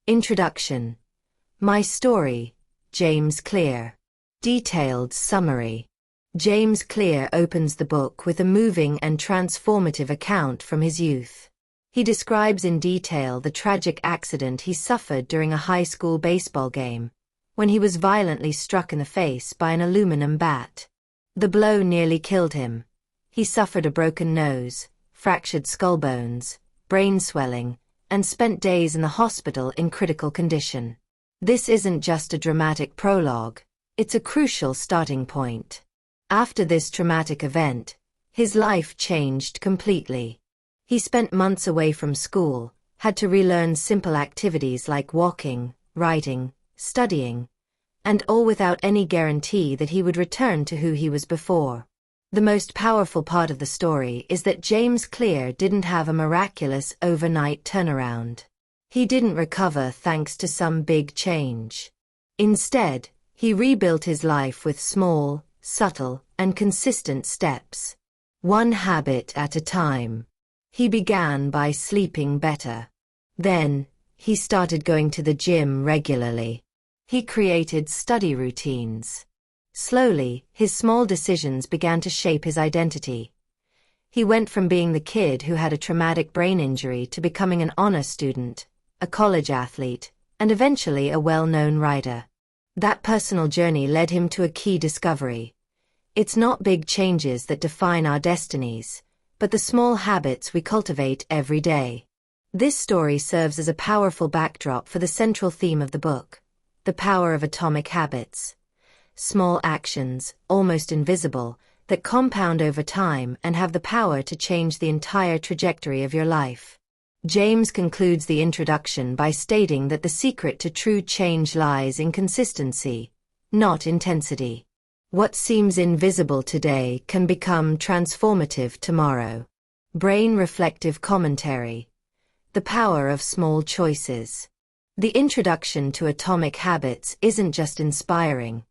Introduction. My story, James Clear. Detailed summary. James Clear opens the book with a moving and transformative account from his youth. He describes in detail the tragic accident he suffered during a high school baseball game, when he was violently struck in the face by an aluminum bat. The blow nearly killed him. He suffered a broken nose, fractured skull bones, brain swelling, and spent days in the hospital in critical condition. This isn't just a dramatic prologue, it's a crucial starting point. After this traumatic event, his life changed completely. He spent months away from school, had to relearn simple activities like walking, writing, studying, and all without any guarantee that he would return to who he was before. The most powerful part of the story is that James Clear didn't have a miraculous overnight turnaround. He didn't recover thanks to some big change. Instead, he rebuilt his life with small, subtle, and consistent steps. One habit at a time. He began by sleeping better. Then, he started going to the gym regularly. He created study routines. Slowly, his small decisions began to shape his identity. He went from being the kid who had a traumatic brain injury to becoming an honor student, a college athlete, and eventually a well-known writer. That personal journey led him to a key discovery. It's not big changes that define our destinies, but the small habits we cultivate every day. This story serves as a powerful backdrop for the central theme of the book, the power of atomic habits. Small actions, almost invisible, that compound over time and have the power to change the entire trajectory of your life. James concludes the introduction by stating that the secret to true change lies in consistency, not intensity. What seems invisible today can become transformative tomorrow. Brain reflective commentary. The power of small choices. The introduction to Atomic Habits isn't just inspiring.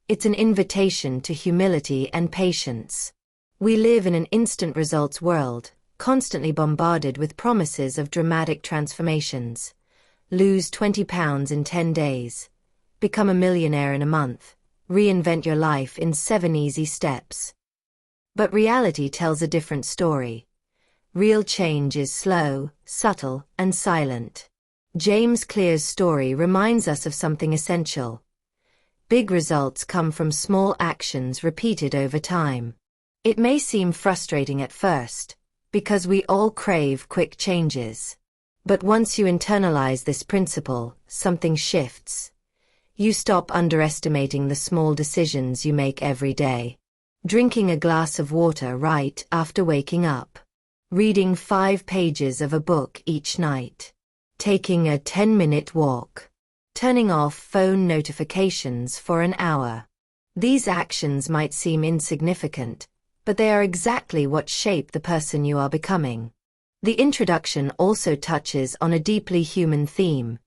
It's an invitation to humility and patience. We live in an instant results world, constantly bombarded with promises of dramatic transformations. Lose 20 pounds in 10 days. Become a millionaire in a month. Reinvent your life in 7 easy steps. But reality tells a different story. Real change is slow, subtle, and silent. James Clear's story reminds us of something essential. Big results come from small actions repeated over time. It may seem frustrating at first, because we all crave quick changes. But once you internalize this principle, something shifts. You stop underestimating the small decisions you make every day. Drinking a glass of water right after waking up. Reading 5 pages of a book each night. Taking a 10-minute walk. Turning off phone notifications for an hour. These actions might seem insignificant, but they are exactly what shape the person you are becoming. The introduction also touches on a deeply human theme: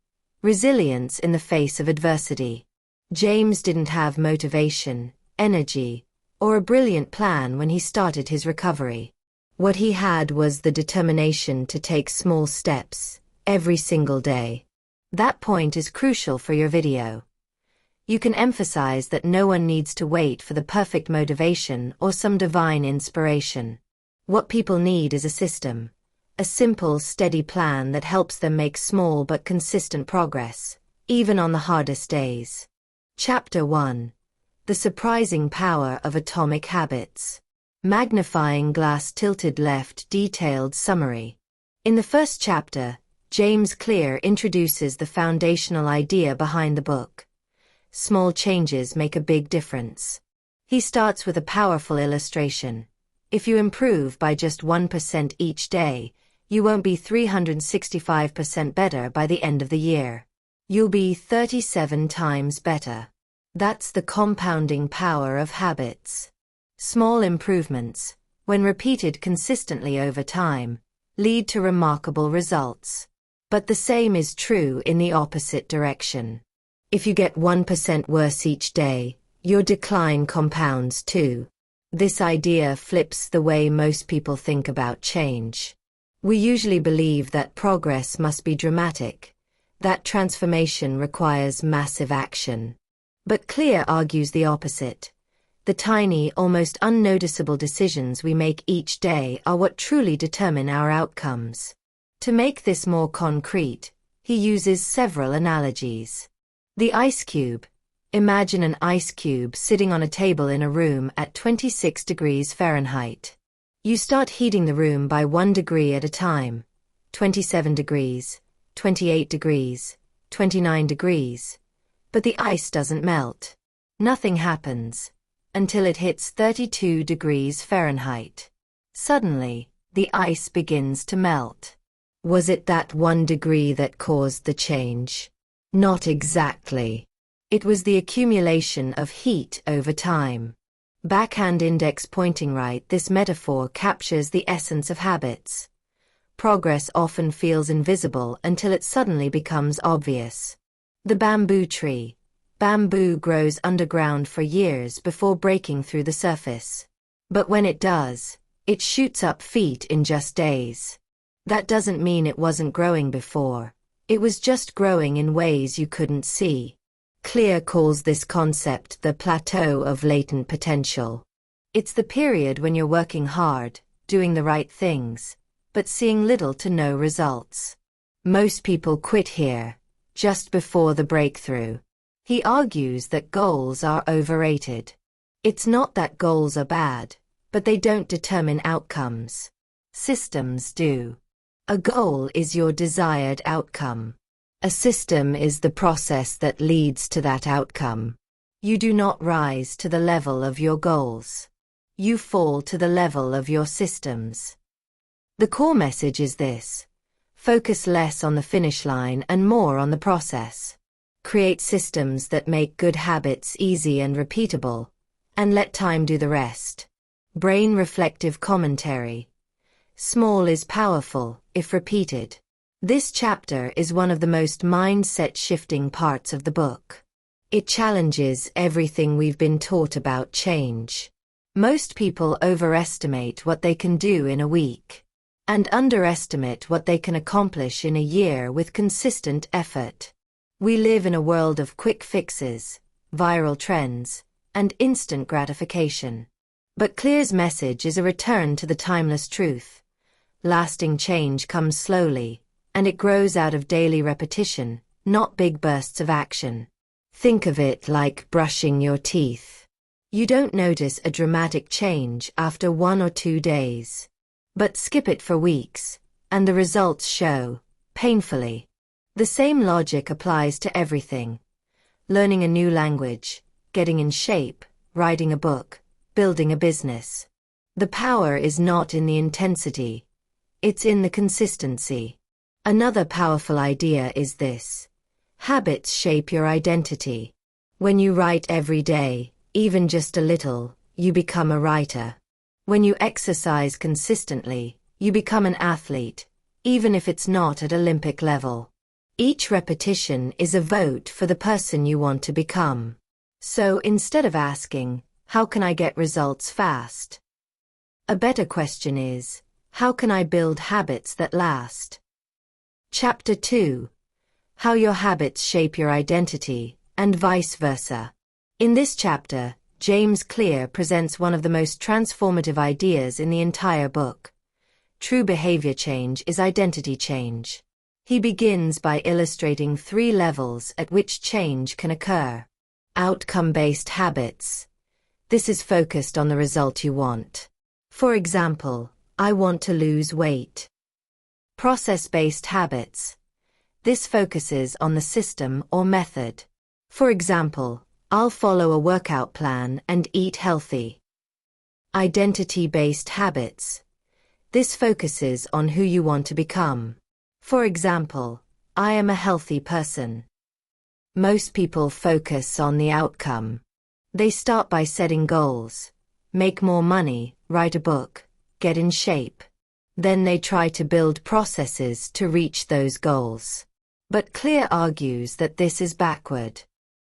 resilience in the face of adversity. James didn't have motivation, energy, or a brilliant plan when he started his recovery. What he had was the determination to take small steps, every single day. That point is crucial for your video. You can emphasize that no one needs to wait for the perfect motivation or some divine inspiration. What people need is a system. A simple, steady plan that helps them make small but consistent progress, even on the hardest days. Chapter 1. The Surprising Power of Atomic Habits. Magnifying glass tilted left. Detailed summary. In the first chapter, James Clear introduces the foundational idea behind the book. Small changes make a big difference. He starts with a powerful illustration. If you improve by just 1% each day, you won't be 365% better by the end of the year. You'll be 37 times better. That's the compounding power of habits. Small improvements, when repeated consistently over time, lead to remarkable results. But the same is true in the opposite direction. If you get 1% worse each day, your decline compounds too. This idea flips the way most people think about change. We usually believe that progress must be dramatic, That transformation requires massive action. But Clear argues the opposite. The tiny, almost unnoticeable decisions we make each day are what truly determine our outcomes. To make this more concrete, he uses several analogies. The ice cube. Imagine an ice cube sitting on a table in a room at 26 degrees Fahrenheit. You start heating the room by 1 degree at a time. 27 degrees, 28 degrees, 29 degrees. But the ice doesn't melt. Nothing happens until it hits 32 degrees Fahrenheit. Suddenly, the ice begins to melt. Was it that 1 degree that caused the change? Not exactly. It was the accumulation of heat over time. Backhand index pointing right. This metaphor captures the essence of habits. Progress often feels invisible until it suddenly becomes obvious. The bamboo tree. Bamboo grows underground for years before breaking through the surface. But when it does, it shoots up feet in just days. That doesn't mean it wasn't growing before. It was just growing in ways you couldn't see. Clear calls this concept the plateau of latent potential. It's the period when you're working hard, doing the right things, but seeing little to no results. Most people quit here, just before the breakthrough. He argues that goals are overrated. It's not that goals are bad, but they don't determine outcomes. Systems do. A goal is your desired outcome. A system is the process that leads to that outcome. You do not rise to the level of your goals. You fall to the level of your systems. The core message is this: focus less on the finish line and more on the process. Create systems that make good habits easy and repeatable, and let time do the rest. Brain reflective commentary. Small is powerful, if repeated. This chapter is one of the most mindset-shifting parts of the book. It challenges everything we've been taught about change. Most people overestimate what they can do in a week, and underestimate what they can accomplish in a year with consistent effort. We live in a world of quick fixes, viral trends, and instant gratification. But Clear's message is a return to the timeless truth. Lasting change comes slowly, and it grows out of daily repetition, not big bursts of action. Think of it like brushing your teeth. You don't notice a dramatic change after 1 or 2 days. But skip it for weeks, and the results show, painfully. The same logic applies to everything. Learning a new language, getting in shape, writing a book, building a business. The power is not in the intensity. It's in the consistency. Another powerful idea is this: habits shape your identity. When you write every day, even just a little, you become a writer. When you exercise consistently, you become an athlete, even if it's not at Olympic level. Each repetition is a vote for the person you want to become. So instead of asking, how can I get results fast? A better question is, how can I build habits that last? Chapter 2. How your habits shape your identity, and vice versa. In this chapter, James Clear presents one of the most transformative ideas in the entire book. True behavior change is identity change. He begins by illustrating 3 levels at which change can occur. Outcome-based habits. This is focused on the result you want. For example, I want to lose weight. Process-based habits. This focuses on the system or method. For example, I'll follow a workout plan and eat healthy. Identity-based habits. This focuses on who you want to become. For example, I am a healthy person. Most people focus on the outcome. They start by setting goals. Make more money, write a book, get in shape. Then they try to build processes to reach those goals. But Clear argues that this is backward.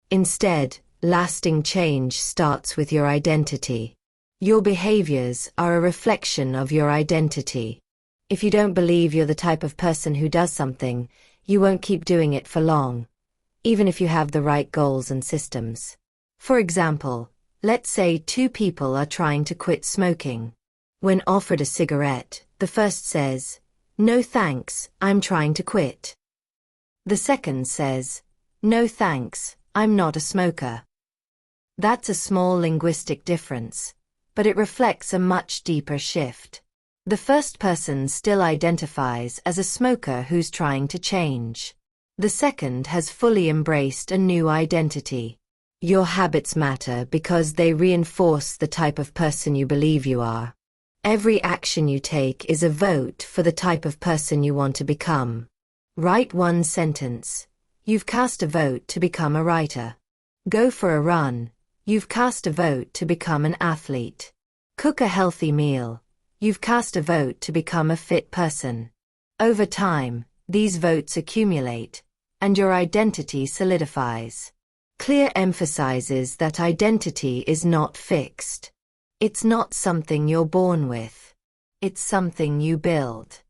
Instead, lasting change starts with your identity. Your behaviors are a reflection of your identity. If you don't believe you're the type of person who does something, You won't keep doing it for long, even if you have the right goals and systems. For example, let's say two people are trying to quit smoking. When offered a cigarette, the first says, "No thanks, I'm trying to quit." The second says, "No thanks, I'm not a smoker." That's a small linguistic difference, but it reflects a much deeper shift. The first person still identifies as a smoker who's trying to change. The second has fully embraced a new identity. Your habits matter because they reinforce the type of person you believe you are. Every action you take is a vote for the type of person you want to become. Write one sentence. You've cast a vote to become a writer. Go for a run. You've cast a vote to become an athlete. Cook a healthy meal. You've cast a vote to become a fit person. Over time, these votes accumulate, and your identity solidifies. Clear emphasizes that identity is not fixed. It's not something you're born with. It's something you build.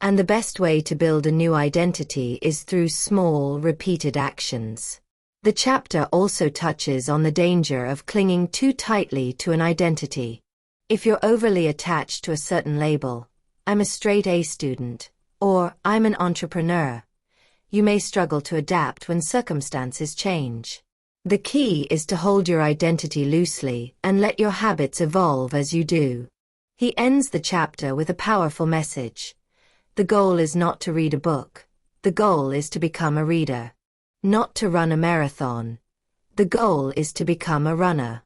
And the best way to build a new identity is through small, repeated actions. The chapter also touches on the danger of clinging too tightly to an identity. If you're overly attached to a certain label, "I'm a straight A student," or "I'm an entrepreneur," you may struggle to adapt when circumstances change. The key is to hold your identity loosely and let your habits evolve as you do. He ends the chapter with a powerful message. The goal is not to read a book. The goal is to become a reader. Not to run a marathon. The goal is to become a runner.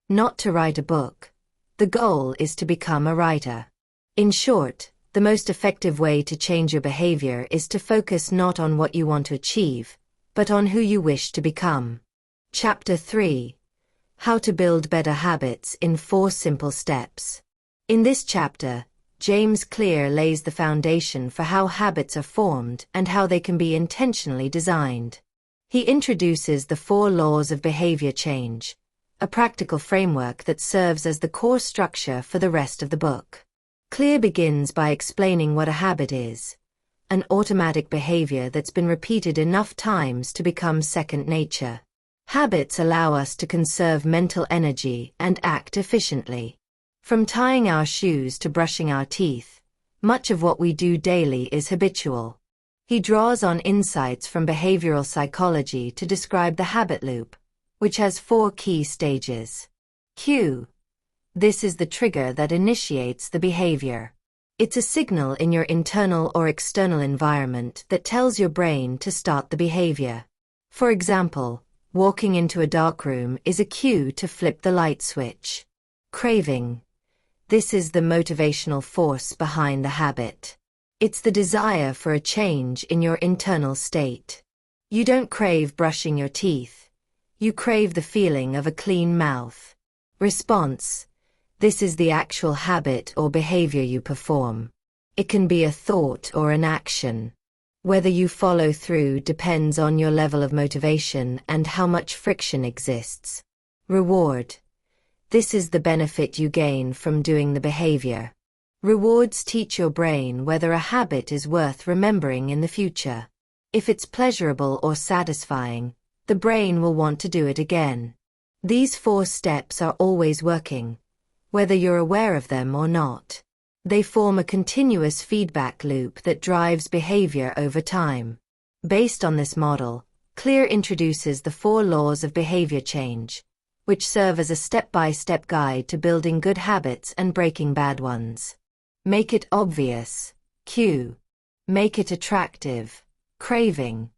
Not to write a book. The goal is to become a writer. In short, the most effective way to change your behavior is to focus not on what you want to achieve, but on who you wish to become. Chapter 3. How to Build Better Habits in 4 Simple Steps. In this chapter, James Clear lays the foundation for how habits are formed and how they can be intentionally designed. He introduces the 4 laws of behavior change, a practical framework that serves as the core structure for the rest of the book. Clear begins by explaining what a habit is, an automatic behavior that's been repeated enough times to become second nature. Habits allow us to conserve mental energy and act efficiently. From tying our shoes to brushing our teeth, much of what we do daily is habitual. He draws on insights from behavioral psychology to describe the habit loop, which has 4 key stages. Cue. This is the trigger that initiates the behavior. It's a signal in your internal or external environment that tells your brain to start the behavior. For example, walking into a dark room is a cue to flip the light switch. Craving. This is the motivational force behind the habit. It's the desire for a change in your internal state. You don't crave brushing your teeth. You crave the feeling of a clean mouth. Response. This is the actual habit or behavior you perform. It can be a thought or an action. Whether you follow through depends on your level of motivation and how much friction exists. Reward. This is the benefit you gain from doing the behavior. Rewards teach your brain whether a habit is worth remembering in the future. If it's pleasurable or satisfying, the brain will want to do it again. These 4 steps are always working, whether you're aware of them or not. They form a continuous feedback loop that drives behavior over time. Based on this model, Clear introduces the 4 laws of behavior change, which serve as a step-by-step guide to building good habits and breaking bad ones. Make it obvious. Cue. Make it attractive. Craving.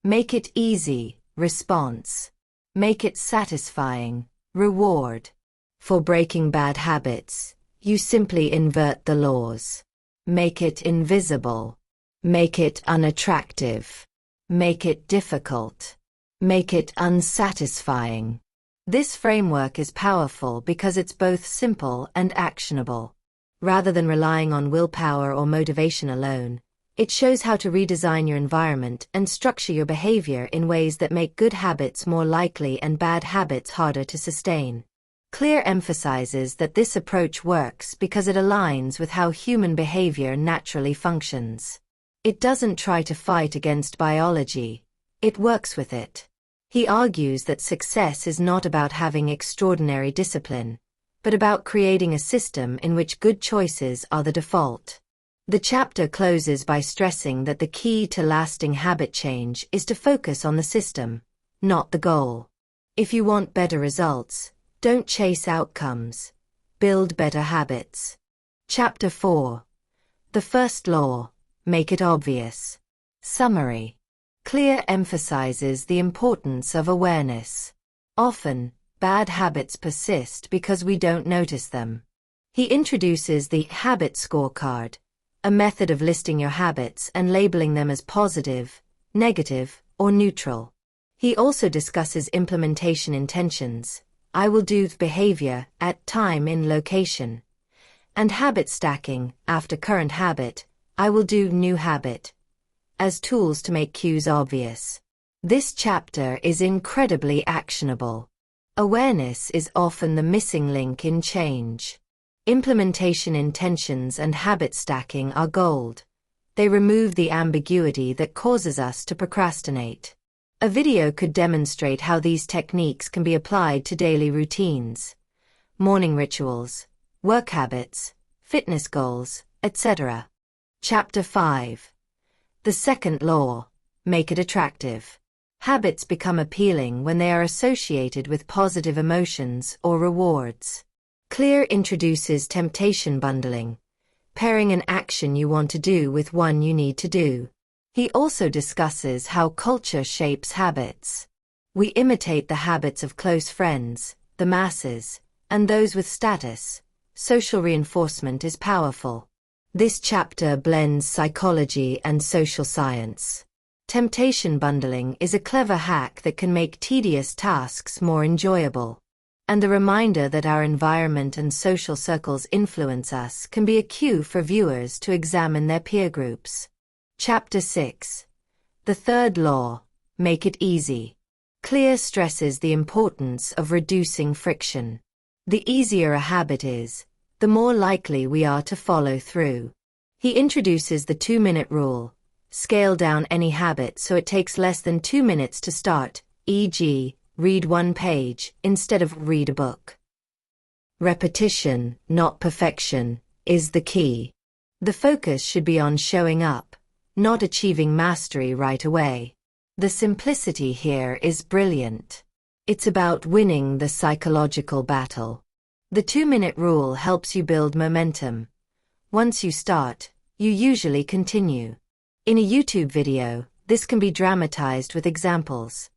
Make it easy. Response. Make it satisfying. Reward. For breaking bad habits, you simply invert the laws. Make it invisible. Make it unattractive. Make it difficult. Make it unsatisfying. This framework is powerful because it's both simple and actionable. Rather than relying on willpower or motivation alone, it shows how to redesign your environment and structure your behavior in ways that make good habits more likely and bad habits harder to sustain. Clear emphasizes that this approach works because it aligns with how human behavior naturally functions. It doesn't try to fight against biology, it works with it. He argues that success is not about having extraordinary discipline, but about creating a system in which good choices are the default. The chapter closes by stressing that the key to lasting habit change is to focus on the system, not the goal. If you want better results, don't chase outcomes. Build better habits. Chapter 4. The first law, make it obvious. Summary. Clear emphasizes the importance of awareness. Often, bad habits persist because we don't notice them. He introduces the habit scorecard, a method of listing your habits and labeling them as positive, negative, or neutral. He also discusses implementation intentions, I will do behavior at time in location, and habit stacking, after current habit, I will do new habit, as tools to make cues obvious. This chapter is incredibly actionable. Awareness is often the missing link in change. Implementation intentions and habit stacking are gold. They remove the ambiguity that causes us to procrastinate. A video could demonstrate how these techniques can be applied to daily routines, morning rituals, work habits, fitness goals, etc. Chapter 5. The second law, make it attractive. Habits become appealing when they are associated with positive emotions or rewards. Clear introduces temptation bundling, pairing an action you want to do with one you need to do. He also discusses how culture shapes habits. We imitate the habits of close friends, the masses, and those with status. Social reinforcement is powerful. This chapter blends psychology and social science. Temptation bundling is a clever hack that can make tedious tasks more enjoyable. And the reminder that our environment and social circles influence us can be a cue for viewers to examine their peer groups. Chapter 6. The third law, make it easy. Clear stresses the importance of reducing friction. The easier a habit is, the more likely we are to follow through. He introduces the 2-minute rule. Scale down any habit so it takes less than 2 minutes to start, e.g., read 1 page instead of read a book. Repetition, not perfection, is the key. The focus should be on showing up, not achieving mastery right away. The simplicity here is brilliant. It's about winning the psychological battle. The 2-minute rule helps you build momentum. Once you start, you usually continue. In a YouTube video, this can be dramatized with examples.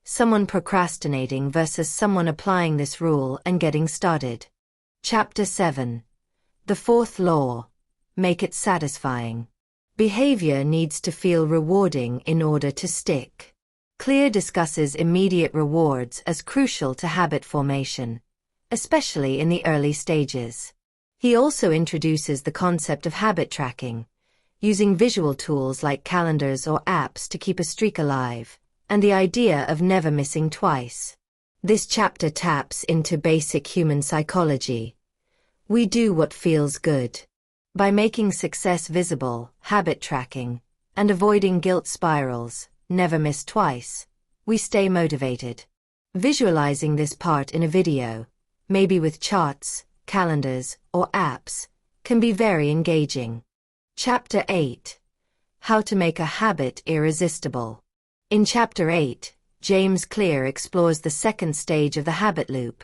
Someone procrastinating versus someone applying this rule and getting started. Chapter 7. The fourth law, make it satisfying. Behavior needs to feel rewarding in order to stick. Clear discusses immediate rewards as crucial to habit formation, especially in the early stages. He also introduces the concept of habit tracking, using visual tools like calendars or apps to keep a streak alive, and the idea of never missing twice. This chapter taps into basic human psychology. We do what feels good. By making success visible, habit tracking, and avoiding guilt spirals, never miss twice, we stay motivated. Visualizing this part in a video, maybe with charts, calendars, or apps, can be very engaging. Chapter 8. How to make a habit irresistible. In Chapter 8, James Clear explores the second stage of the habit loop,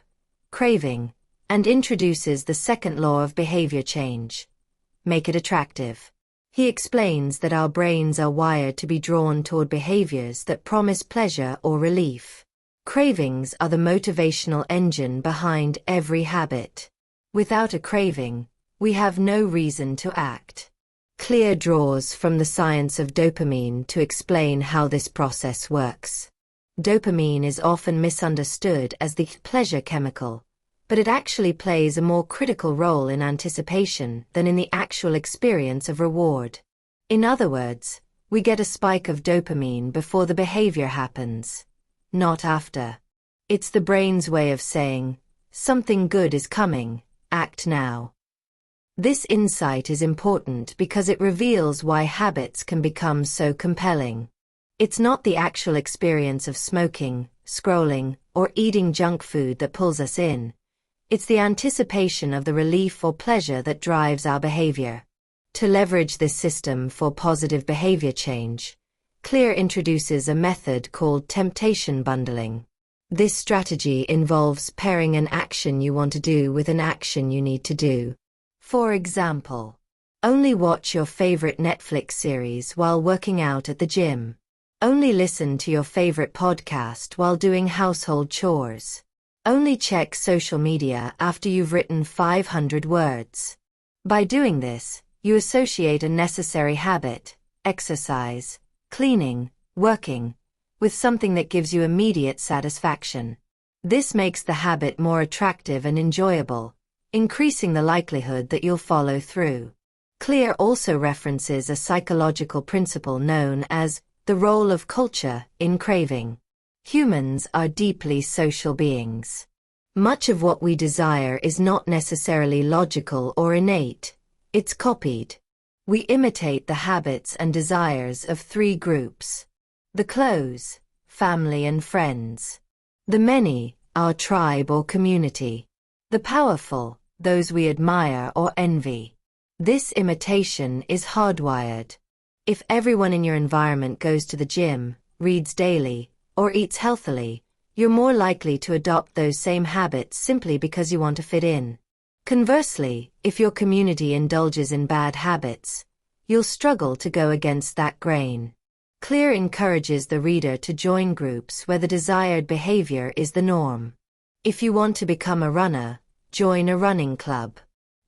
craving, and introduces the second law of behavior change. Make it attractive. He explains that our brains are wired to be drawn toward behaviors that promise pleasure or relief. Cravings are the motivational engine behind every habit. Without a craving, we have no reason to act. Clear draws from the science of dopamine to explain how this process works. Dopamine is often misunderstood as the pleasure chemical, but it actually plays a more critical role in anticipation than in the actual experience of reward. In other words, we get a spike of dopamine before the behavior happens, not after. It's the brain's way of saying, something good is coming, act now. This insight is important because it reveals why habits can become so compelling. It's not the actual experience of smoking, scrolling, or eating junk food that pulls us in. It's the anticipation of the relief or pleasure that drives our behavior. To leverage this system for positive behavior change, Clear introduces a method called temptation bundling. This strategy involves pairing an action you want to do with an action you need to do. For example, only watch your favorite Netflix series while working out at the gym. Only listen to your favorite podcast while doing household chores. Only check social media after you've written 500 words. By doing this, you associate a necessary habit, exercise, cleaning, working, with something that gives you immediate satisfaction. This makes the habit more attractive and enjoyable, increasing the likelihood that you'll follow through. Clear also references a psychological principle known as the role of culture in craving. Humans are deeply social beings. Much of what we desire is not necessarily logical or innate, it's copied. We imitate the habits and desires of three groups. The close, family and friends. The many, our tribe or community. The powerful, those we admire or envy. This imitation is hardwired. If everyone in your environment goes to the gym, reads daily, or eats healthily, you're more likely to adopt those same habits simply because you want to fit in. Conversely, if your community indulges in bad habits, you'll struggle to go against that grain. Clear encourages the reader to join groups where the desired behavior is the norm. If you want to become a runner, join a running club.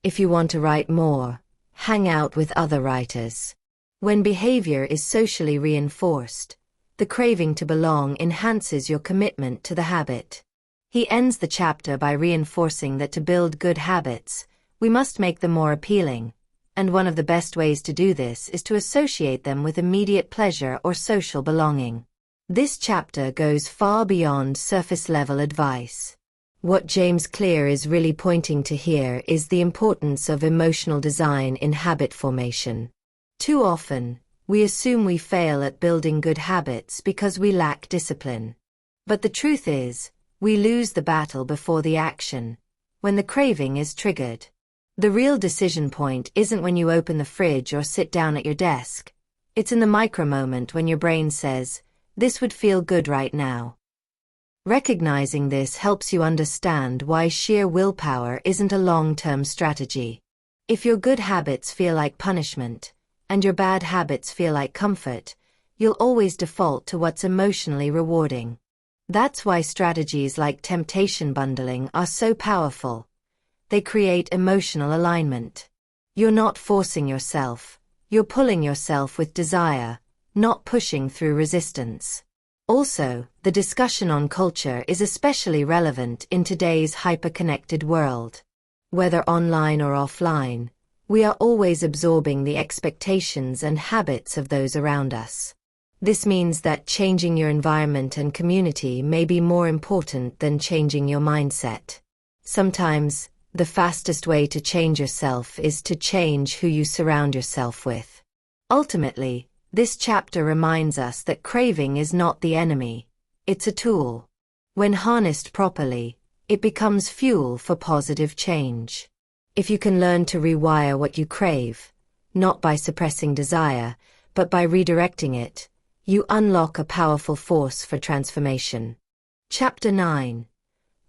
If you want to write more, hang out with other writers. When behavior is socially reinforced, the craving to belong enhances your commitment to the habit. He ends the chapter by reinforcing that to build good habits, we must make them more appealing, and one of the best ways to do this is to associate them with immediate pleasure or social belonging. This chapter goes far beyond surface-level advice. What James Clear is really pointing to here is the importance of emotional design in habit formation. Too often, we assume we fail at building good habits because we lack discipline. But the truth is, we lose the battle before the action, when the craving is triggered. The real decision point isn't when you open the fridge or sit down at your desk. It's in the micro-moment when your brain says, "This would feel good right now." Recognizing this helps you understand why sheer willpower isn't a long-term strategy. If your good habits feel like punishment, and your bad habits feel like comfort, you'll always default to what's emotionally rewarding. That's why strategies like temptation bundling are so powerful. They create emotional alignment. You're not forcing yourself, you're pulling yourself with desire, not pushing through resistance. Also, the discussion on culture is especially relevant in today's hyper-connected world. Whether online or offline, we are always absorbing the expectations and habits of those around us. This means that changing your environment and community may be more important than changing your mindset. Sometimes, the fastest way to change yourself is to change who you surround yourself with. Ultimately, this chapter reminds us that craving is not the enemy, it's a tool. When harnessed properly, it becomes fuel for positive change. If you can learn to rewire what you crave, not by suppressing desire, but by redirecting it, you unlock a powerful force for transformation. Chapter 9.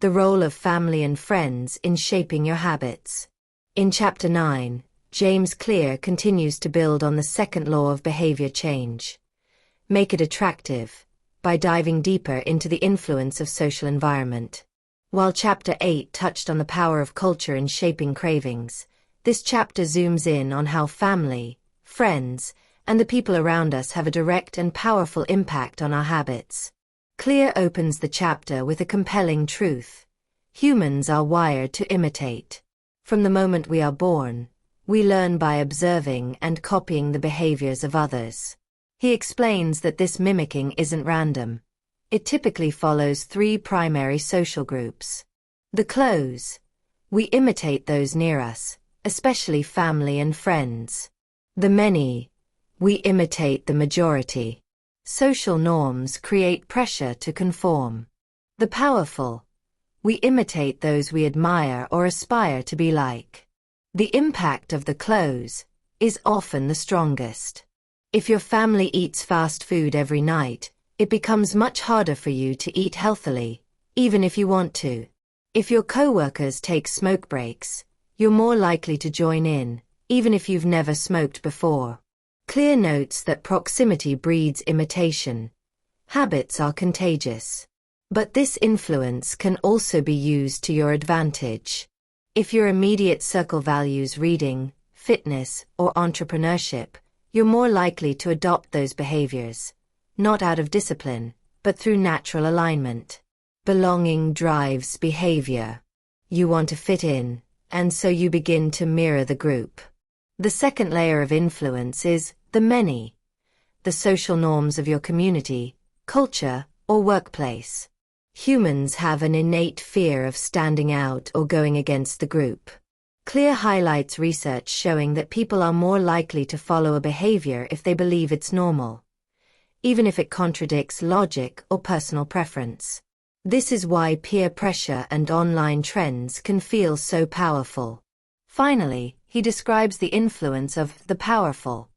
The Role of Family and Friends in Shaping Your Habits. In Chapter 9, James Clear continues to build on the second law of behavior change. Make it attractive, by diving deeper into the influence of social environment. While Chapter 8 touched on the power of culture in shaping cravings, this chapter zooms in on how family, friends, and the people around us have a direct and powerful impact on our habits. Clear opens the chapter with a compelling truth. Humans are wired to imitate. From the moment we are born, we learn by observing and copying the behaviors of others. He explains that this mimicking isn't random. It typically follows three primary social groups. The close. We imitate those near us, especially family and friends. The many, we imitate the majority. Social norms create pressure to conform. The powerful, we imitate those we admire or aspire to be like. The impact of the close is often the strongest. If your family eats fast food every night, it becomes much harder for you to eat healthily, even if you want to. If your coworkers take smoke breaks, you're more likely to join in, even if you've never smoked before. Clear notes that proximity breeds imitation. Habits are contagious. But this influence can also be used to your advantage. If your immediate circle values reading, fitness, or entrepreneurship, you're more likely to adopt those behaviors, not out of discipline, but through natural alignment. Belonging drives behavior. You want to fit in, and so you begin to mirror the group. The second layer of influence is the many, the social norms of your community, culture, or workplace. Humans have an innate fear of standing out or going against the group. Clear highlights research showing that people are more likely to follow a behavior if they believe it's normal, even if it contradicts logic or personal preference. This is why peer pressure and online trends can feel so powerful. Finally, he describes the influence of the powerful,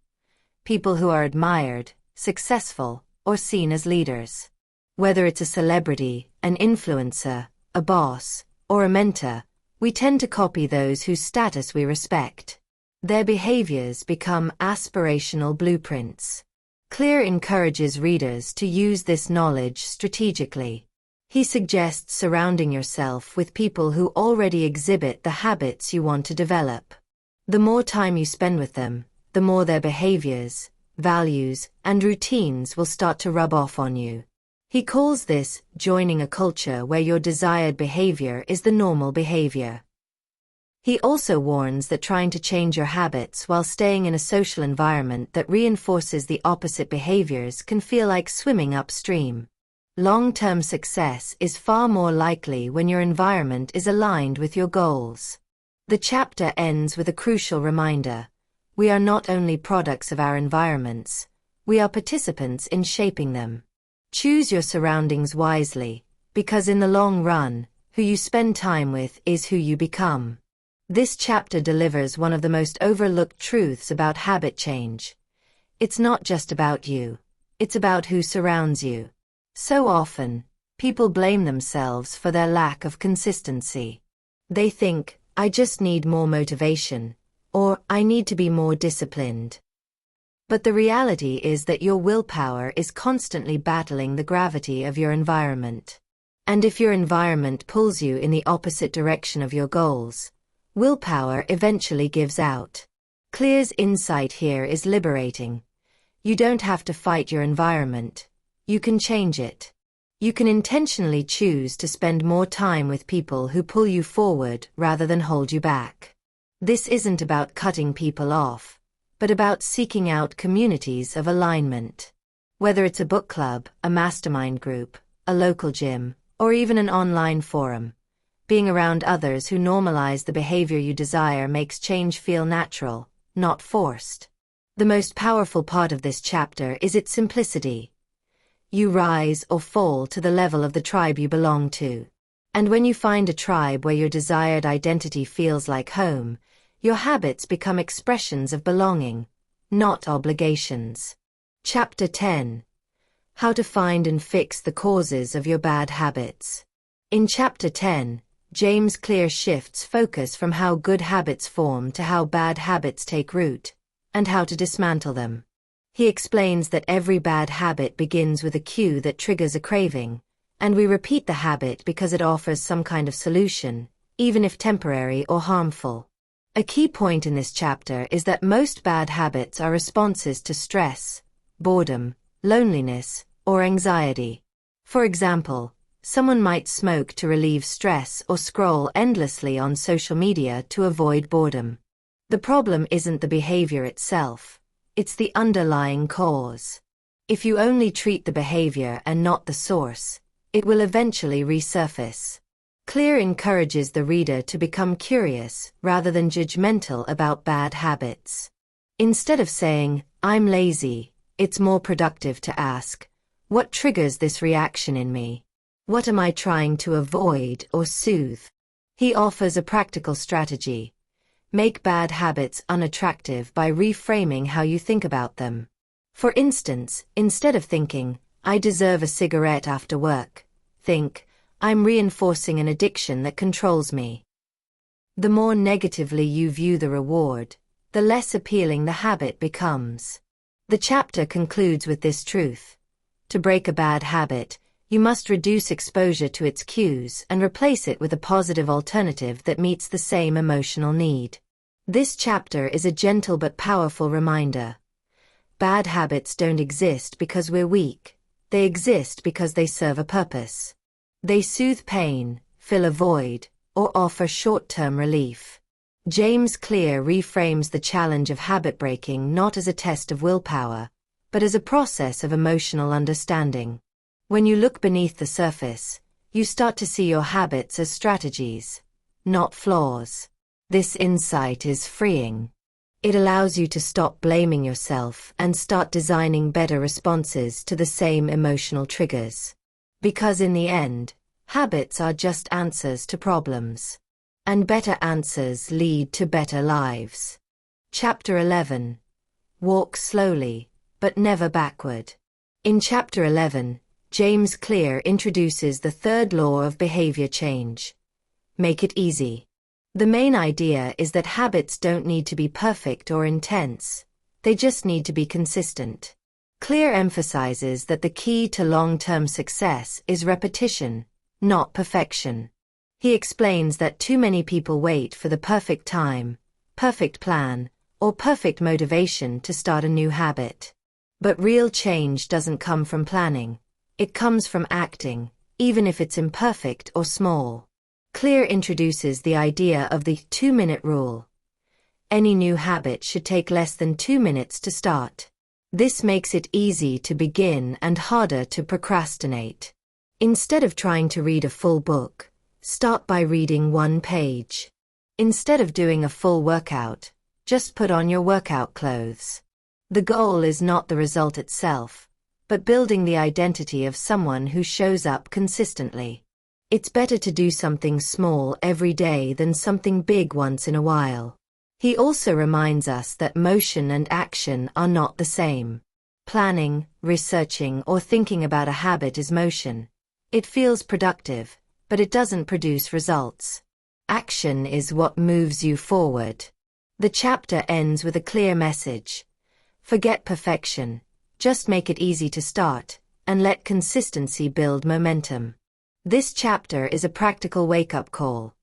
people who are admired, successful, or seen as leaders. Whether it's a celebrity, an influencer, a boss, or a mentor, we tend to copy those whose status we respect. Their behaviors become aspirational blueprints. Clear encourages readers to use this knowledge strategically. He suggests surrounding yourself with people who already exhibit the habits you want to develop. The more time you spend with them, the more their behaviors, values, and routines will start to rub off on you. He calls this joining a culture where your desired behavior is the normal behavior. He also warns that trying to change your habits while staying in a social environment that reinforces the opposite behaviors can feel like swimming upstream. Long-term success is far more likely when your environment is aligned with your goals. The chapter ends with a crucial reminder. We are not only products of our environments, we are participants in shaping them. Choose your surroundings wisely, because in the long run, who you spend time with is who you become. This chapter delivers one of the most overlooked truths about habit change. It's not just about you. It's about who surrounds you. So often, people blame themselves for their lack of consistency. They think, I just need more motivation, or I need to be more disciplined. But the reality is that your willpower is constantly battling the gravity of your environment. And if your environment pulls you in the opposite direction of your goals, willpower eventually gives out. Clear's insight here is liberating. You don't have to fight your environment. You can change it. You can intentionally choose to spend more time with people who pull you forward rather than hold you back. This isn't about cutting people off, but about seeking out communities of alignment. Whether it's a book club, a mastermind group, a local gym, or even an online forum, being around others who normalize the behavior you desire makes change feel natural, not forced. The most powerful part of this chapter is its simplicity. You rise or fall to the level of the tribe you belong to. And when you find a tribe where your desired identity feels like home, your habits become expressions of belonging, not obligations. Chapter 10. How to find and fix the causes of your bad habits. In Chapter 10, James Clear shifts focus from how good habits form to how bad habits take root, and how to dismantle them. He explains that every bad habit begins with a cue that triggers a craving, and we repeat the habit because it offers some kind of solution, even if temporary or harmful. A key point in this chapter is that most bad habits are responses to stress, boredom, loneliness, or anxiety. For example, someone might smoke to relieve stress or scroll endlessly on social media to avoid boredom. The problem isn't the behavior itself, it's the underlying cause. If you only treat the behavior and not the source, it will eventually resurface. Clear encourages the reader to become curious rather than judgmental about bad habits. Instead of saying, "I'm lazy," it's more productive to ask, "What triggers this reaction in me? What am I trying to avoid or soothe?" He offers a practical strategy. Make bad habits unattractive by reframing how you think about them. For instance, instead of thinking, "I deserve a cigarette after work," think, "I'm reinforcing an addiction that controls me." The more negatively you view the reward, the less appealing the habit becomes. The chapter concludes with this truth. To break a bad habit, you must reduce exposure to its cues and replace it with a positive alternative that meets the same emotional need. This chapter is a gentle but powerful reminder. Bad habits don't exist because we're weak. They exist because they serve a purpose. They soothe pain, fill a void, or offer short-term relief. James Clear reframes the challenge of habit breaking not as a test of willpower, but as a process of emotional understanding. When you look beneath the surface, you start to see your habits as strategies, not flaws. This insight is freeing. It allows you to stop blaming yourself and start designing better responses to the same emotional triggers. Because in the end, habits are just answers to problems. And better answers lead to better lives. Chapter 11. Walk slowly, but never backward. In Chapter 11, James Clear introduces the third law of behavior change. Make it easy. The main idea is that habits don't need to be perfect or intense. They just need to be consistent. Clear emphasizes that the key to long-term success is repetition, not perfection. He explains that too many people wait for the perfect time, perfect plan, or perfect motivation to start a new habit. But real change doesn't come from planning. It comes from acting, even if it's imperfect or small. Clear introduces the idea of the 2-minute rule. Any new habit should take less than 2 minutes to start. This makes it easy to begin and harder to procrastinate. Instead of trying to read a full book, start by reading 1 page. Instead of doing a full workout, just put on your workout clothes. The goal is not the result itself, but building the identity of someone who shows up consistently. It's better to do something small every day than something big once in a while. He also reminds us that motion and action are not the same. Planning, researching, or thinking about a habit is motion. It feels productive, but it doesn't produce results. Action is what moves you forward. The chapter ends with a clear message. Forget perfection, just make it easy to start, and let consistency build momentum. This chapter is a practical wake-up call.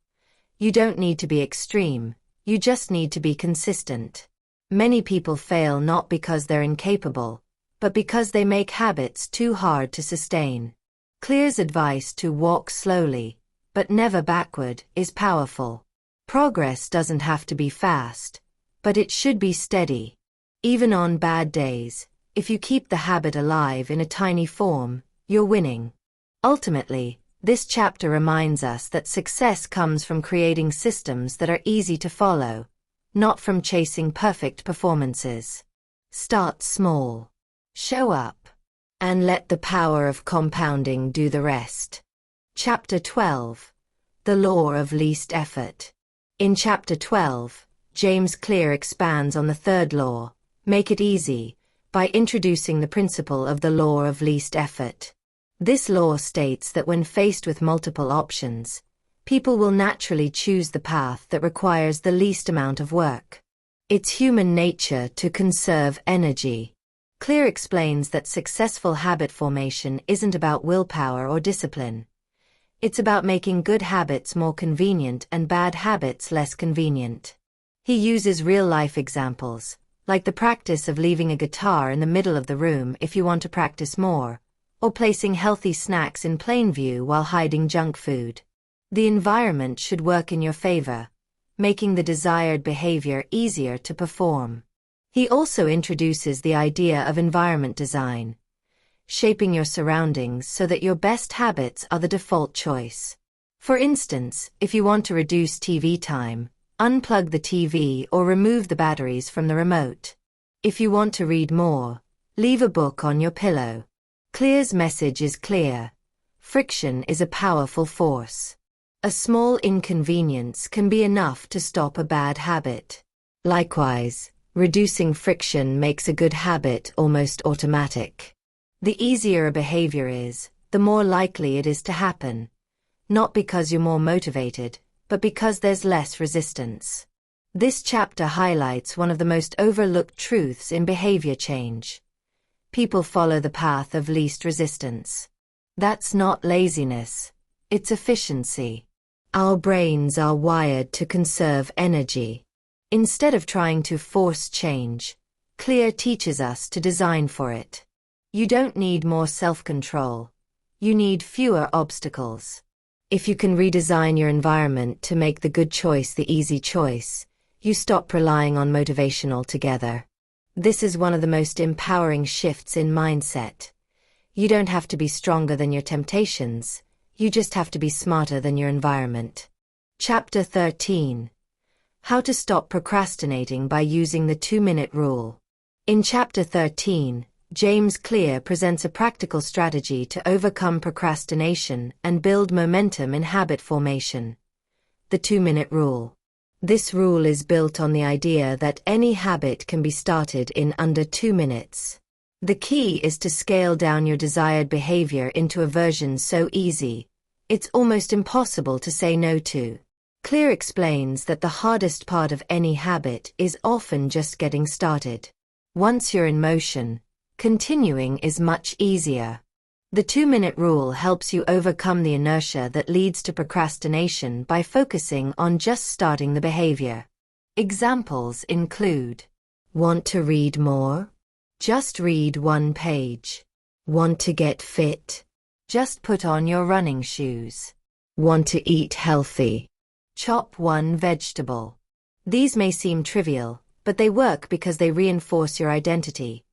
You don't need to be extreme. You just need to be consistent. Many people fail not because they're incapable, but because they make habits too hard to sustain. Clear's advice to walk slowly, but never backward, is powerful. Progress doesn't have to be fast, but it should be steady. Even on bad days, if you keep the habit alive in a tiny form, you're winning. Ultimately, this chapter reminds us that success comes from creating systems that are easy to follow, not from chasing perfect performances. Start small. Show up. And let the power of compounding do the rest. Chapter 12. The Law of Least Effort. In Chapter 12, James Clear expands on the third law, make it easy, by introducing the principle of the law of least effort. This law states that when faced with multiple options, people will naturally choose the path that requires the least amount of work. It's human nature to conserve energy. Clear explains that successful habit formation isn't about willpower or discipline. It's about making good habits more convenient and bad habits less convenient. He uses real-life examples, like the practice of leaving a guitar in the middle of the room if you want to practice more, or placing healthy snacks in plain view while hiding junk food. The environment should work in your favor, making the desired behavior easier to perform. He also introduces the idea of environment design, shaping your surroundings so that your best habits are the default choice. For instance, if you want to reduce TV time, unplug the TV or remove the batteries from the remote. If you want to read more, leave a book on your pillow. Clear's message is clear. Friction is a powerful force. A small inconvenience can be enough to stop a bad habit. Likewise, reducing friction makes a good habit almost automatic. The easier a behavior is, the more likely it is to happen. Not because you're more motivated, but because there's less resistance. This chapter highlights one of the most overlooked truths in behavior change. People follow the path of least resistance. That's not laziness, it's efficiency. Our brains are wired to conserve energy. Instead of trying to force change, Clear teaches us to design for it. You don't need more self-control. You need fewer obstacles. If you can redesign your environment to make the good choice the easy choice, you stop relying on motivation altogether. This is one of the most empowering shifts in mindset. You don't have to be stronger than your temptations. You just have to be smarter than your environment. Chapter 13. How to stop procrastinating by using the 2-minute rule. In Chapter 13, James Clear presents a practical strategy to overcome procrastination and build momentum in habit formation. The 2-minute rule. This rule is built on the idea that any habit can be started in under 2 minutes. The key is to scale down your desired behavior into a version so easy, it's almost impossible to say no to. Clear explains that the hardest part of any habit is often just getting started. Once you're in motion, continuing is much easier. The 2-minute rule helps you overcome the inertia that leads to procrastination by focusing on just starting the behavior. Examples include: want to read more? Just read 1 page. Want to get fit? Just put on your running shoes. Want to eat healthy? Chop 1 vegetable. These may seem trivial, but they work because they reinforce your identity.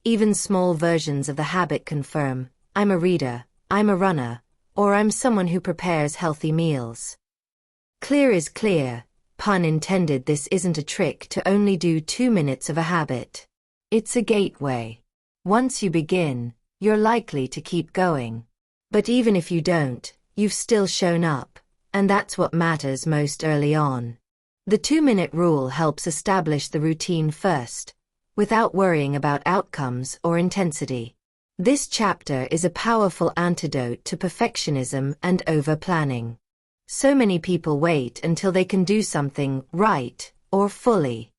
Even small versions of the habit confirm, I'm a reader, I'm a runner, or I'm someone who prepares healthy meals. Clear is clear, pun intended. This isn't a trick to only do 2 minutes of a habit. It's a gateway. Once you begin, you're likely to keep going. But even if you don't, you've still shown up, and that's what matters most early on. The 2-minute rule helps establish the routine first, without worrying about outcomes or intensity. This chapter is a powerful antidote to perfectionism and over-planning. So many people wait until they can do something right or fully.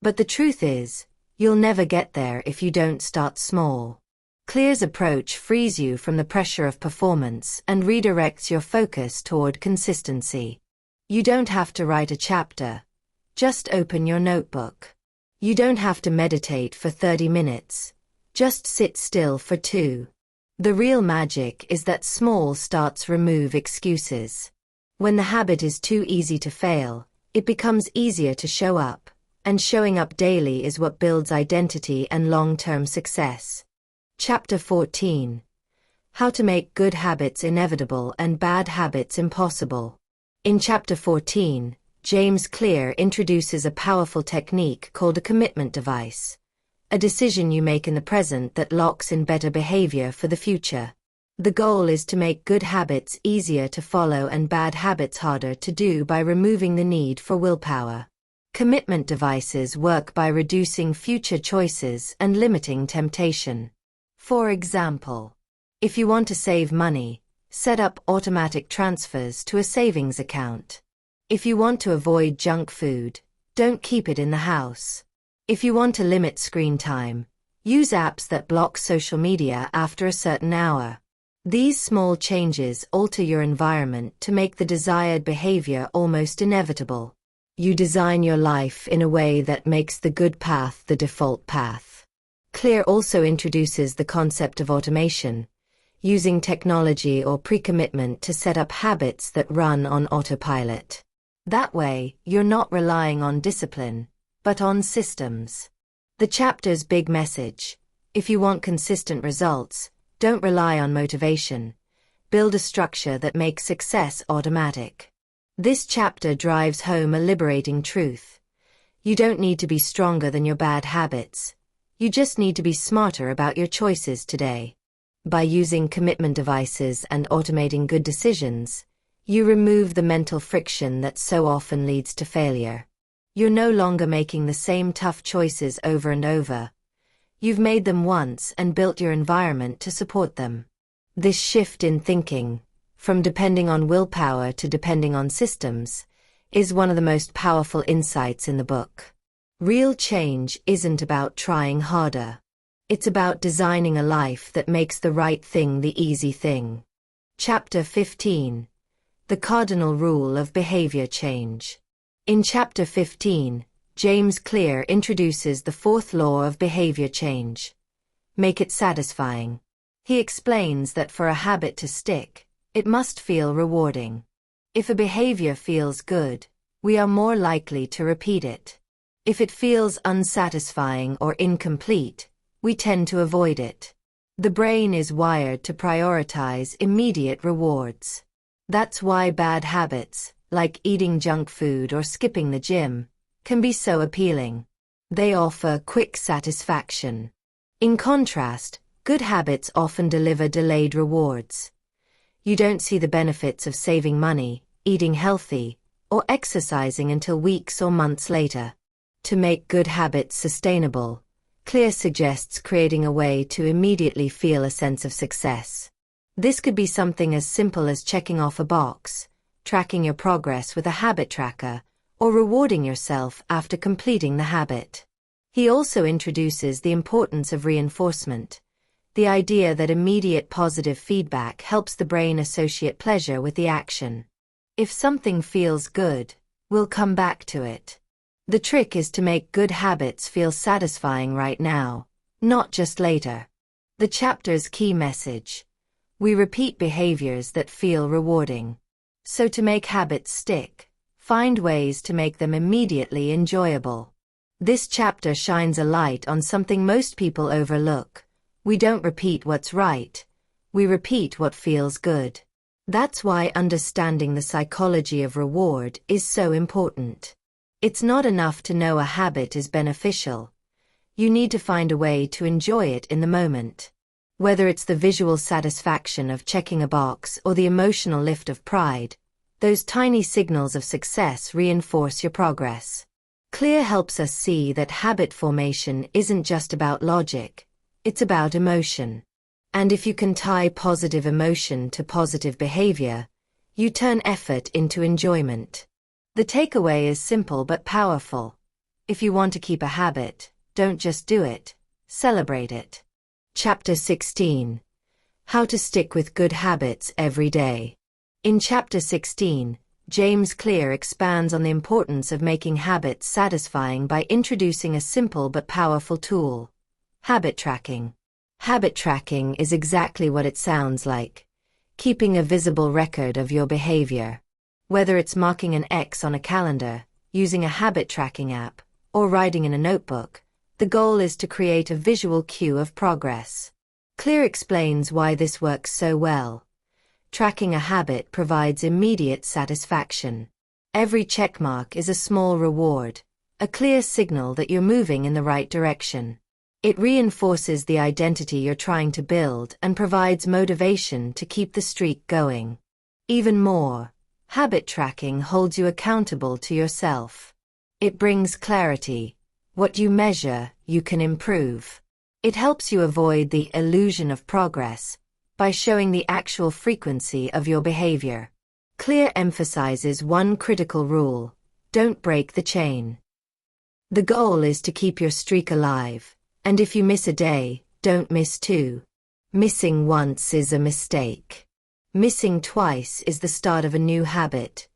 But the truth is, you'll never get there if you don't start small. Clear's approach frees you from the pressure of performance and redirects your focus toward consistency. You don't have to write a chapter. Just open your notebook. You don't have to meditate for 30 minutes. Just sit still for 2. The real magic is that small starts remove excuses. When the habit is too easy to fail, it becomes easier to show up. And showing up daily is what builds identity and long-term success. Chapter 14. How to make good habits inevitable and bad habits impossible. In Chapter 14, James Clear introduces a powerful technique called a commitment device. A decision you make in the present that locks in better behavior for the future. The goal is to make good habits easier to follow and bad habits harder to do by removing the need for willpower. Commitment devices work by reducing future choices and limiting temptation. For example, if you want to save money, set up automatic transfers to a savings account. If you want to avoid junk food, don't keep it in the house. If you want to limit screen time, use apps that block social media after a certain hour. These small changes alter your environment to make the desired behavior almost inevitable. You design your life in a way that makes the good path the default path. Clear also introduces the concept of automation, using technology or pre-commitment to set up habits that run on autopilot. That way, you're not relying on discipline, but on systems. The chapter's big message: if you want consistent results, don't rely on motivation. Build a structure that makes success automatic. This chapter drives home a liberating truth. You don't need to be stronger than your bad habits. You just need to be smarter about your choices today. By using commitment devices and automating good decisions, you remove the mental friction that so often leads to failure. You're no longer making the same tough choices over and over. You've made them once and built your environment to support them. This shift in thinking, from depending on willpower to depending on systems, is one of the most powerful insights in the book. Real change isn't about trying harder. It's about designing a life that makes the right thing the easy thing. Chapter 15. The Cardinal Rule of Behavior Change. In Chapter 15, James Clear introduces the fourth law of behavior change. Make it satisfying. He explains that for a habit to stick, it must feel rewarding. If a behavior feels good, we are more likely to repeat it. If it feels unsatisfying or incomplete, we tend to avoid it. The brain is wired to prioritize immediate rewards. That's why bad habits, like eating junk food or skipping the gym, can be so appealing. They offer quick satisfaction. In contrast, good habits often deliver delayed rewards. You don't see the benefits of saving money, eating healthy, or exercising until weeks or months later. To make good habits sustainable, Clear suggests creating a way to immediately feel a sense of success. This could be something as simple as checking off a box, tracking your progress with a habit tracker, or rewarding yourself after completing the habit. He also introduces the importance of reinforcement, the idea that immediate positive feedback helps the brain associate pleasure with the action. If something feels good, we'll come back to it. The trick is to make good habits feel satisfying right now, not just later. The chapter's key message: we repeat behaviors that feel rewarding. So to make habits stick, find ways to make them immediately enjoyable. This chapter shines a light on something most people overlook. We don't repeat what's right. We repeat what feels good. That's why understanding the psychology of reward is so important. It's not enough to know a habit is beneficial. You need to find a way to enjoy it in the moment. Whether it's the visual satisfaction of checking a box or the emotional lift of pride, those tiny signals of success reinforce your progress. Clear helps us see that habit formation isn't just about logic, it's about emotion. And if you can tie positive emotion to positive behavior, you turn effort into enjoyment. The takeaway is simple but powerful. If you want to keep a habit, don't just do it, celebrate it. Chapter 16. How to stick with good habits every day. In Chapter 16, James Clear expands on the importance of making habits satisfying by introducing a simple but powerful tool: habit tracking. Habit tracking is exactly what it sounds like: keeping a visible record of your behavior. Whether it's marking an X on a calendar, using a habit tracking app, or writing in a notebook, the goal is to create a visual cue of progress. Clear explains why this works so well. Tracking a habit provides immediate satisfaction. Every checkmark is a small reward, a clear signal that you're moving in the right direction. It reinforces the identity you're trying to build and provides motivation to keep the streak going. Even more, habit tracking holds you accountable to yourself. It brings clarity. What you measure, you can improve. It helps you avoid the illusion of progress by showing the actual frequency of your behavior. Clear emphasizes one critical rule: don't break the chain. The goal is to keep your streak alive, and if you miss a day, don't miss two. Missing once is a mistake. Missing twice is the start of a new habit,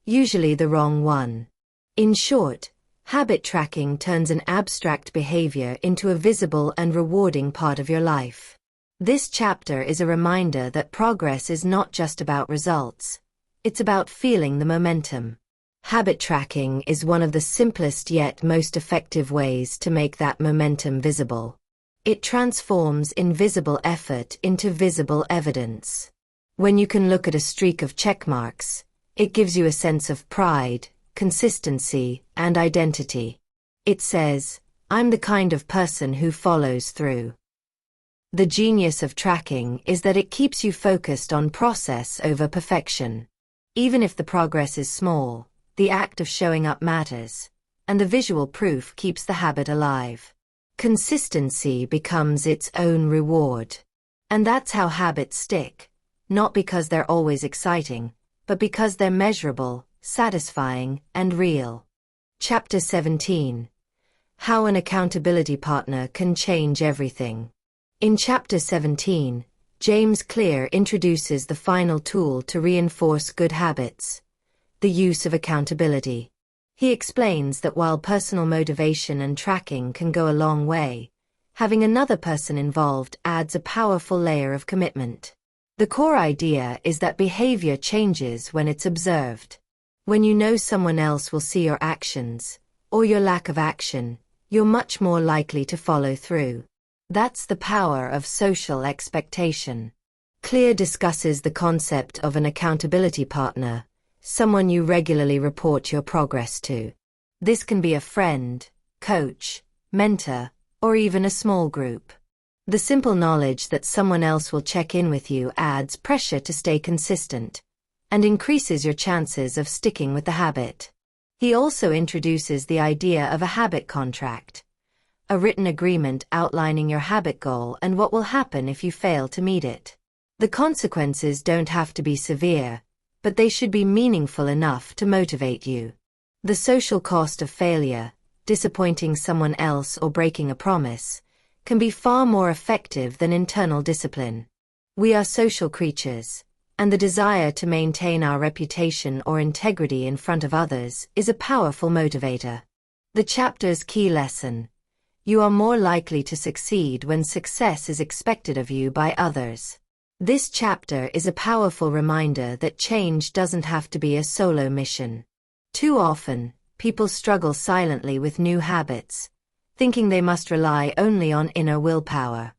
usually the wrong one. In short, habit tracking turns an abstract behavior into a visible and rewarding part of your life. This chapter is a reminder that progress is not just about results. It's about feeling the momentum. Habit tracking is one of the simplest yet most effective ways to make that momentum visible. It transforms invisible effort into visible evidence. When you can look at a streak of check marks, it gives you a sense of pride, consistency, and identity. It says, I'm the kind of person who follows through. The genius of tracking is that it keeps you focused on process over perfection. Even if the progress is small, the act of showing up matters, and the visual proof keeps the habit alive. Consistency becomes its own reward. And that's how habits stick, not because they're always exciting, but because they're measurable, satisfying, and real. Chapter 17. How an accountability partner can change everything. In Chapter 17, James Clear introduces the final tool to reinforce good habits: the use of accountability. He explains that while personal motivation and tracking can go a long way, having another person involved adds a powerful layer of commitment. The core idea is that behavior changes when it's observed. When you know someone else will see your actions, or your lack of action, you're much more likely to follow through. That's the power of social expectation. Clear discusses the concept of an accountability partner, someone you regularly report your progress to. This can be a friend, coach, mentor, or even a small group. The simple knowledge that someone else will check in with you adds pressure to stay consistent, and increases your chances of sticking with the habit. He also introduces the idea of a habit contract, a written agreement outlining your habit goal and what will happen if you fail to meet it. The consequences don't have to be severe, but they should be meaningful enough to motivate you. The social cost of failure, disappointing someone else or breaking a promise, can be far more effective than internal discipline. We are social creatures, and the desire to maintain our reputation or integrity in front of others is a powerful motivator. The chapter's key lesson: you are more likely to succeed when success is expected of you by others. This chapter is a powerful reminder that change doesn't have to be a solo mission. Too often, people struggle silently with new habits, thinking they must rely only on inner willpower.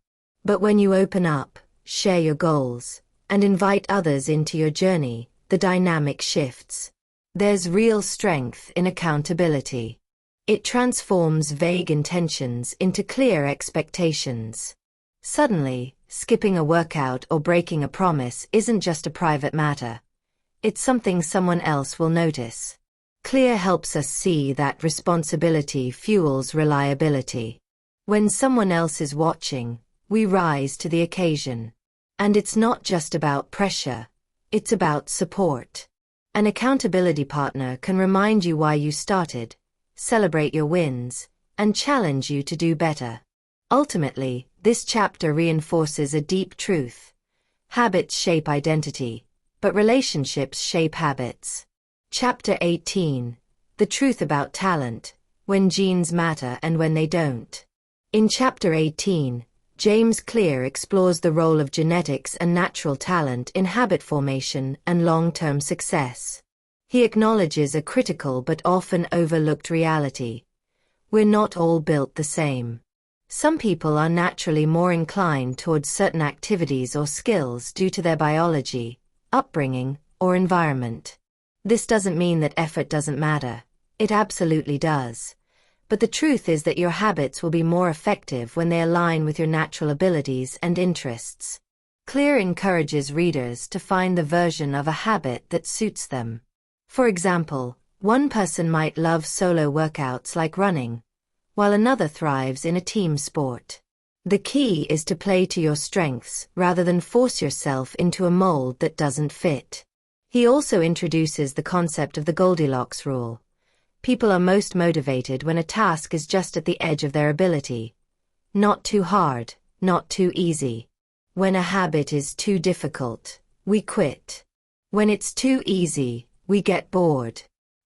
But when you open up, share your goals, and invite others into your journey, the dynamic shifts. There's real strength in accountability. It transforms vague intentions into clear expectations. Suddenly, skipping a workout or breaking a promise isn't just a private matter. It's something someone else will notice. Clear helps us see that responsibility fuels reliability. When someone else is watching, we rise to the occasion. And it's not just about pressure, it's about support. An accountability partner can remind you why you started, celebrate your wins, and challenge you to do better. Ultimately, this chapter reinforces a deep truth. Habits shape identity, but relationships shape habits. Chapter 18. The truth about talent, when genes matter and when they don't. In Chapter 18, James Clear explores the role of genetics and natural talent in habit formation and long-term success. He acknowledges a critical but often overlooked reality. We're not all built the same. Some people are naturally more inclined towards certain activities or skills due to their biology, upbringing, or environment. This doesn't mean that effort doesn't matter. It absolutely does. But the truth is that your habits will be more effective when they align with your natural abilities and interests. Clear encourages readers to find the version of a habit that suits them. For example, one person might love solo workouts like running, while another thrives in a team sport. The key is to play to your strengths rather than force yourself into a mold that doesn't fit. He also introduces the concept of the Goldilocks rule. People are most motivated when a task is just at the edge of their ability. Not too hard, not too easy. When a habit is too difficult, we quit. When it's too easy, we get bored.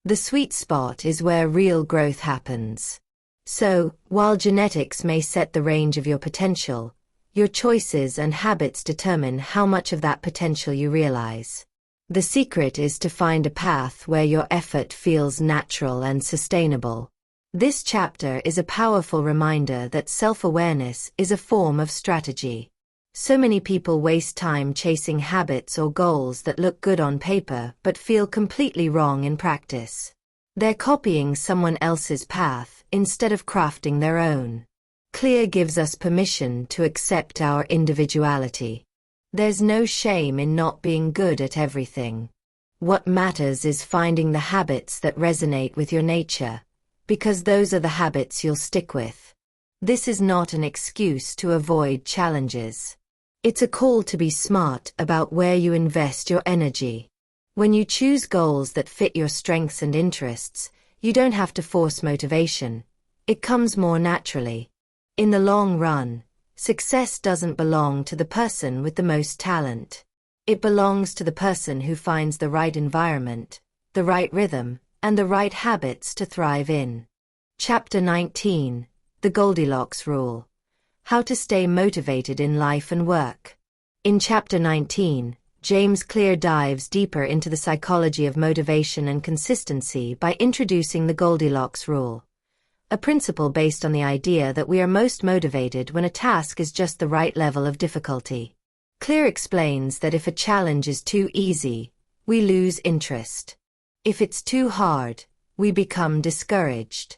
The sweet spot is where real growth happens. So, while genetics may set the range of your potential, your choices and habits determine how much of that potential you realize. The secret is to find a path where your effort feels natural and sustainable. This chapter is a powerful reminder that self-awareness is a form of strategy. So many people waste time chasing habits or goals that look good on paper but feel completely wrong in practice. They're copying someone else's path instead of crafting their own. Clear gives us permission to accept our individuality. There's no shame in not being good at everything. What matters is finding the habits that resonate with your nature, because those are the habits you'll stick with. This is not an excuse to avoid challenges. It's a call to be smart about where you invest your energy. When you choose goals that fit your strengths and interests, you don't have to force motivation. It comes more naturally. In the long run, success doesn't belong to the person with the most talent. It belongs to the person who finds the right environment, the right rhythm, and the right habits to thrive in. Chapter 19, The Goldilocks Rule. How to stay motivated in life and work. In Chapter 19, James Clear dives deeper into the psychology of motivation and consistency by introducing the Goldilocks Rule, a principle based on the idea that we are most motivated when a task is just the right level of difficulty. Clear explains that if a challenge is too easy, we lose interest. If it's too hard, we become discouraged.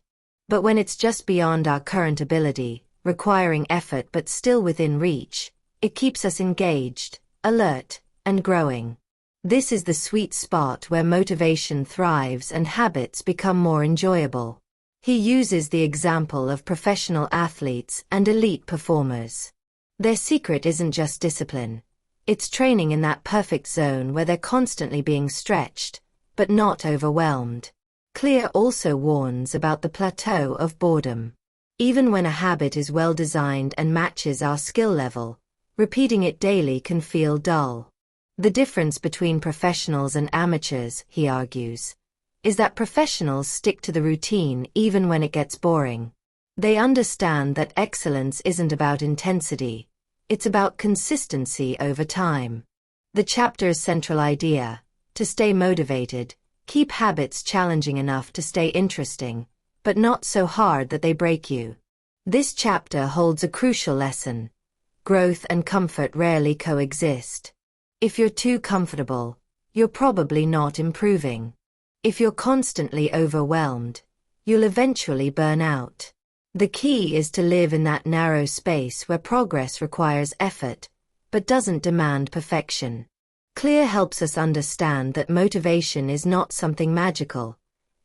But when it's just beyond our current ability, requiring effort but still within reach, it keeps us engaged, alert, and growing. This is the sweet spot where motivation thrives and habits become more enjoyable. He uses the example of professional athletes and elite performers. Their secret isn't just discipline. It's training in that perfect zone where they're constantly being stretched, but not overwhelmed. Clear also warns about the plateau of boredom. Even when a habit is well designed and matches our skill level, repeating it daily can feel dull. The difference between professionals and amateurs, he argues, is that professionals stick to the routine even when it gets boring. They understand that excellence isn't about intensity, it's about consistency over time. The chapter's central idea, to stay motivated, keep habits challenging enough to stay interesting, but not so hard that they break you. This chapter holds a crucial lesson. Growth and comfort rarely coexist. If you're too comfortable, you're probably not improving. If you're constantly overwhelmed, you'll eventually burn out. The key is to live in that narrow space where progress requires effort, but doesn't demand perfection. Clear helps us understand that motivation is not something magical.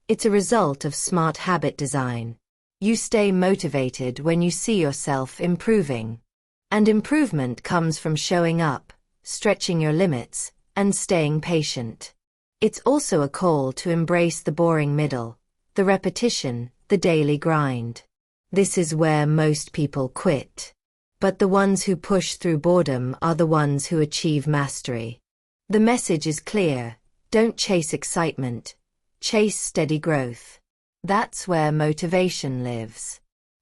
It's a result of smart habit design. You stay motivated when you see yourself improving. And improvement comes from showing up, stretching your limits, and staying patient. It's also a call to embrace the boring middle, the repetition, the daily grind. This is where most people quit. But the ones who push through boredom are the ones who achieve mastery. The message is clear: don't chase excitement, chase steady growth. That's where motivation lives.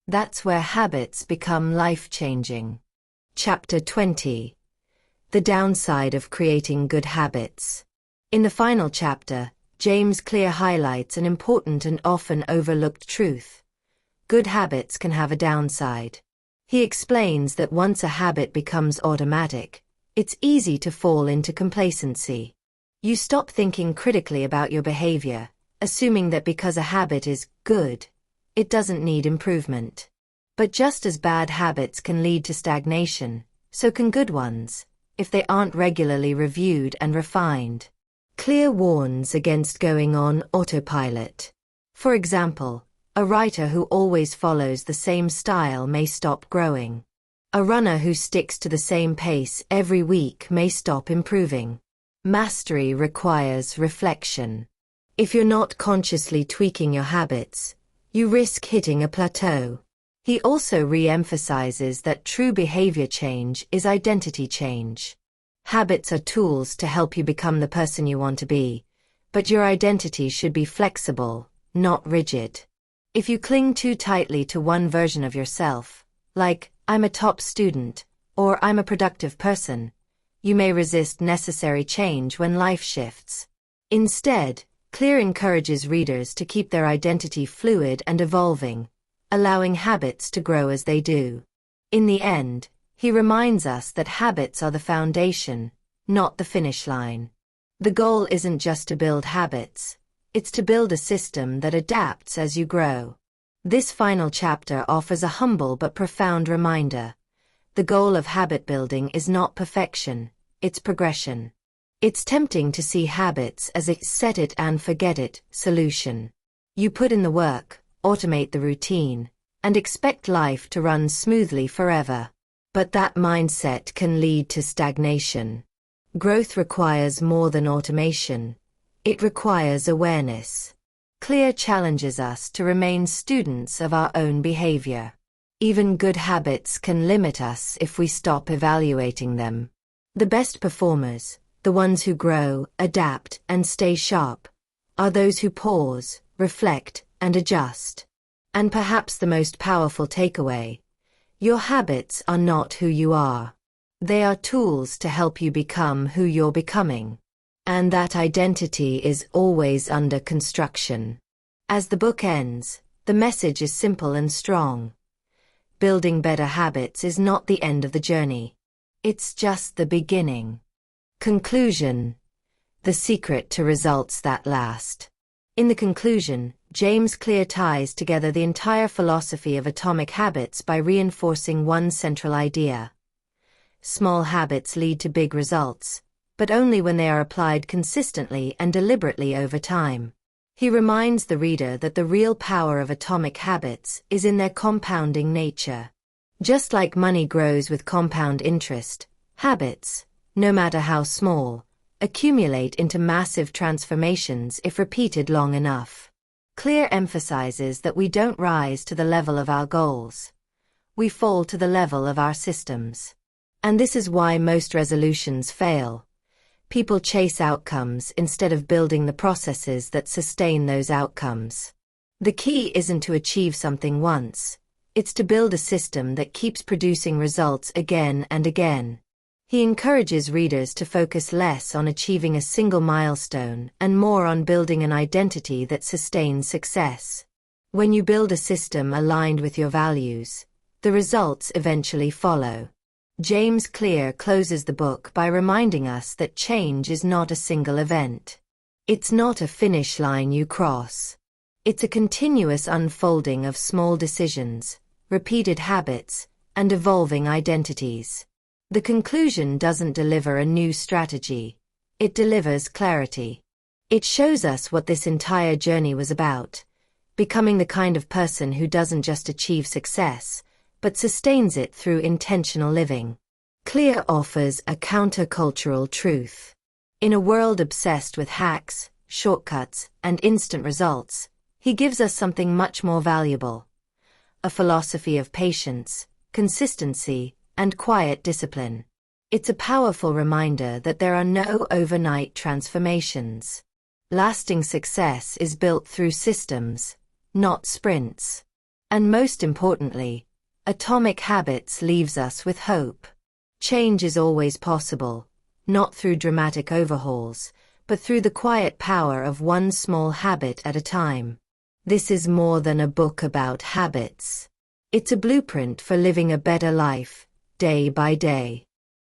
That's where habits become life-changing. Chapter 20. The Downside of Creating Good Habits. In the final chapter, James Clear highlights an important and often overlooked truth. Good habits can have a downside. He explains that once a habit becomes automatic, it's easy to fall into complacency. You stop thinking critically about your behavior, assuming that because a habit is good, it doesn't need improvement. But just as bad habits can lead to stagnation, so can good ones, if they aren't regularly reviewed and refined. Clear warns against going on autopilot. For example, a writer who always follows the same style may stop growing. A runner who sticks to the same pace every week may stop improving. Mastery requires reflection. If you're not consciously tweaking your habits, you risk hitting a plateau. He also re-emphasizes that true behavior change is identity change. Habits are tools to help you become the person you want to be, but your identity should be flexible, not rigid. If you cling too tightly to one version of yourself, like, I'm a top student, or I'm a productive person, you may resist necessary change when life shifts. Instead, Clear encourages readers to keep their identity fluid and evolving, allowing habits to grow as they do. In the end, He reminds us that habits are the foundation, not the finish line. The goal isn't just to build habits, it's to build a system that adapts as you grow. This final chapter offers a humble but profound reminder. The goal of habit building is not perfection, it's progression. It's tempting to see habits as a set it and forget it solution. You put in the work, automate the routine, and expect life to run smoothly forever. But that mindset can lead to stagnation. Growth requires more than automation. It requires awareness. Clear challenges us to remain students of our own behavior. Even good habits can limit us if we stop evaluating them. The best performers, the ones who grow, adapt, and stay sharp, are those who pause, reflect, and adjust. And perhaps the most powerful takeaway: your habits are not who you are. They are tools to help you become who you're becoming. And that identity is always under construction. As the book ends, the message is simple and strong. Building better habits is not the end of the journey. It's just the beginning. Conclusion: the secret to results that last. In the conclusion, James Clear ties together the entire philosophy of Atomic Habits by reinforcing one central idea. Small habits lead to big results, but only when they are applied consistently and deliberately over time. He reminds the reader that the real power of atomic habits is in their compounding nature. Just like money grows with compound interest, habits, no matter how small, accumulate into massive transformations if repeated long enough. Clear emphasizes that we don't rise to the level of our goals. We fall to the level of our systems. And this is why most resolutions fail. People chase outcomes instead of building the processes that sustain those outcomes. The key isn't to achieve something once. It's to build a system that keeps producing results again and again. He encourages readers to focus less on achieving a single milestone and more on building an identity that sustains success. When you build a system aligned with your values, the results eventually follow. James Clear closes the book by reminding us that change is not a single event. It's not a finish line you cross. It's a continuous unfolding of small decisions, repeated habits, and evolving identities. The conclusion doesn't deliver a new strategy. It delivers clarity. It shows us what this entire journey was about: becoming the kind of person who doesn't just achieve success, but sustains it through intentional living. Clear offers a countercultural truth. In a world obsessed with hacks, shortcuts, and instant results, he gives us something much more valuable: a philosophy of patience, consistency, and quiet discipline. It's a powerful reminder that there are no overnight transformations. Lasting success is built through systems, not sprints. And most importantly, Atomic Habits leaves us with hope. Change is always possible, not through dramatic overhauls, but through the quiet power of one small habit at a time. This is more than a book about habits. It's a blueprint for living a better life, day by day.